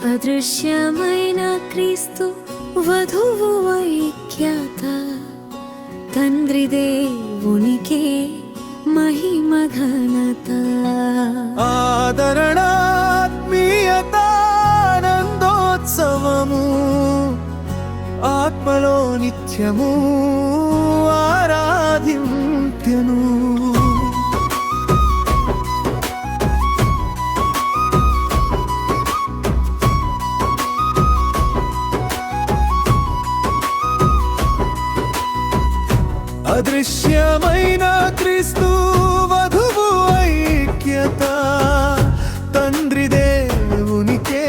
అదృశ్యమైన క్రీస్తు వధువు ఐక్యత తండ్రి దేవునికే మహిమ ఘనత ఆదరణాత్మీయత ఆనందోత్సవము ఆత్మలో నిత్యము ఆరాధింతును. అదృశ్యమైన క్రీస్తు వధువు ఐక్యత తండ్రి దేవునికే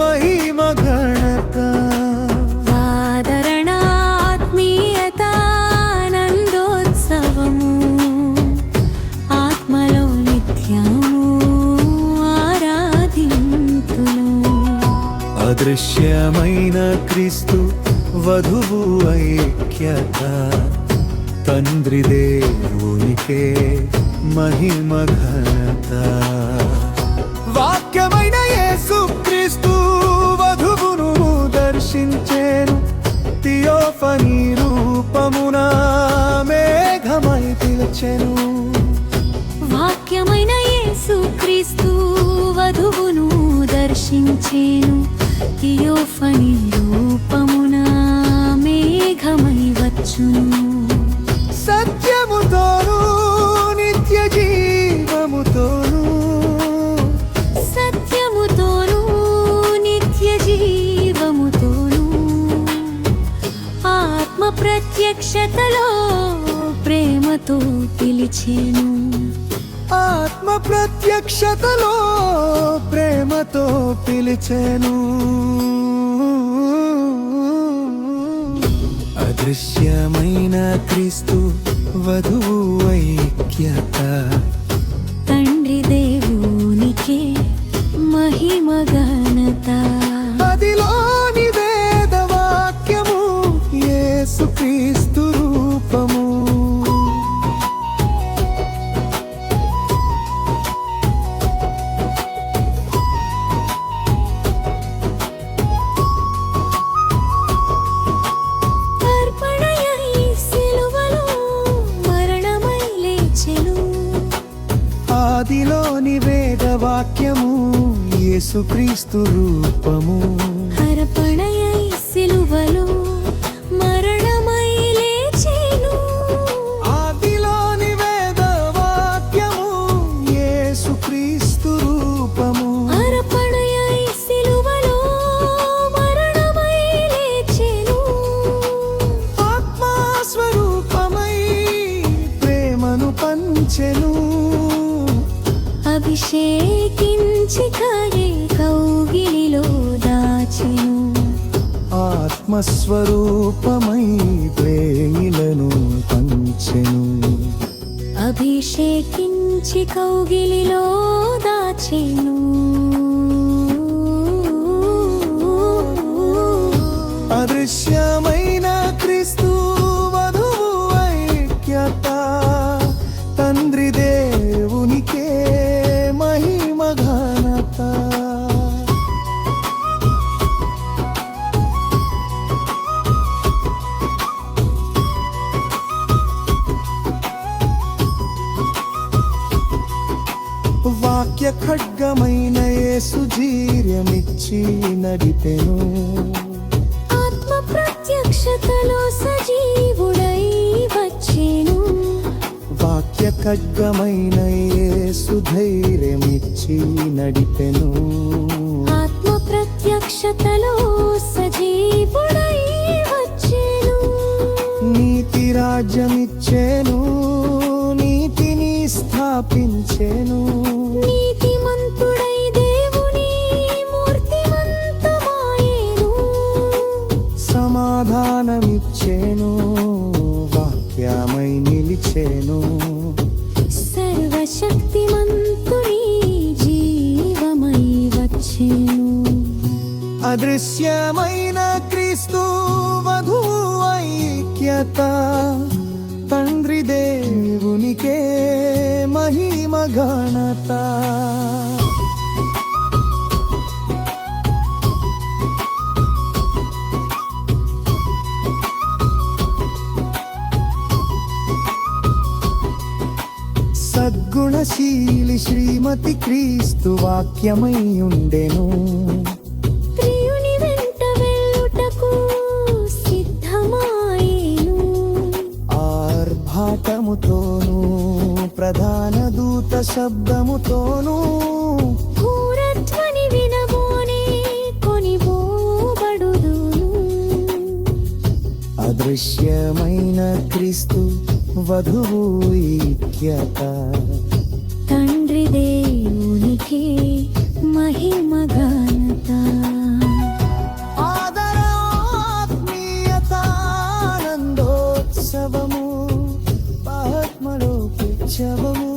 మహిమ ఘనత ఆదరణాత్మీయత ఆనందోత్సవము ఆత్మలో నిత్యము ఆరాధింతును. అదృశ్యమైన క్రీస్తు వధువు ఐక్యత తండ్రి దేవునికే మహిమ ఘనత. వాక్యమైన యేసుక్రీస్తు వధువును దర్శించేను థియోఫనీ రూపమున మేఘమై పిలిచెను. వాక్యమైన యేసుక్రీస్తు వధువును దర్శించేను థియోఫనీ రూపమున మేఘమై వచ్చును. సత్యముతోను నిత్య జీవముతోను సత్యముతోను నిత్య జీవముతోను ఆత్మ ప్రత్యక్షతలో ప్రేమతో పిలిచెను. ఆత్మ ప్రత్యక్షతలో ప్రేమతో పిలిచెను. అదృశ్యమైన క్రీస్తు వధువు ఐక్యత తండ్రి దేవునికే మహిమ ఘనత. అదిలోని వేదవాక్యము యేసుక్రీస్తు రూపము. ఆదిలోని వేదవాక్యము యేసుక్రీస్తు రూపము. అర్పణయై సిలువలో మరణమై లేచెను. ఆదిలోని వేదవాక్యము యేసుక్రీస్తు రూపము. అర్పణయై సిలువలో మరణమై లేచెను. ఆత్మా స్వరూపమై ప్రేమను పంచెను. అభిషేకించి కౌగిలిలో దాచెను. ఆత్మస్వరూపమై ప్రేమిలను పంచెను. అభిషేకించి కౌగిలిలో దాచెను. అదృశ్యమైన క్రీస్తు వధువు ఐక్యత తండ్రి దేవునికే మహిమ ఘనత. వాక్య ఖడ్గమైన యేసు జీర్యమిచ్చి నడిపెను. ఆత్మ ప్రత్యక్షతలో సజీవుడై వచ్చెను. వాక్య ఖడ్గమైన యేసు ధైర్యమిచ్చి నడిపెను. ఆత్మ ప్రత్యక్షతలో సజీవుడై వచ్చెను. నీతి రాజ్యమిచ్చెను నీతిని స్థాపించెను. నీతిమంతుడై దేవుని మూర్తిమంతమాయెను. సమాధానమిచ్చెను వాక్యమై నిలిచెను. సర్వశక్తిమంతుని జీవమై వచ్చెను. అదృశ్యమైన క్రీస్తు వధువు ఐక్యత తండ్రి దేవునికే మహిమ ఘనత. గుణశీలి శ్రీమతి క్రీస్తు వాక్యమై ఉండెను ప్రియుని వెంట వెళ్ళుటకు సిద్ధమాయేను ఆర్భాటముతోనూ ప్రధాన దూత శబ్దముతోనూ భూరధ్వని వినబోనే కొనిపోబడుదును అదృశ్యమైన క్రీస్తు వధువు ఐక్యత తండ్రి దేవునికి మహిమ ఘనత ఆదర ఆత్మీయత ఆనందోత్సవము ఆత్మలో ఉత్సవము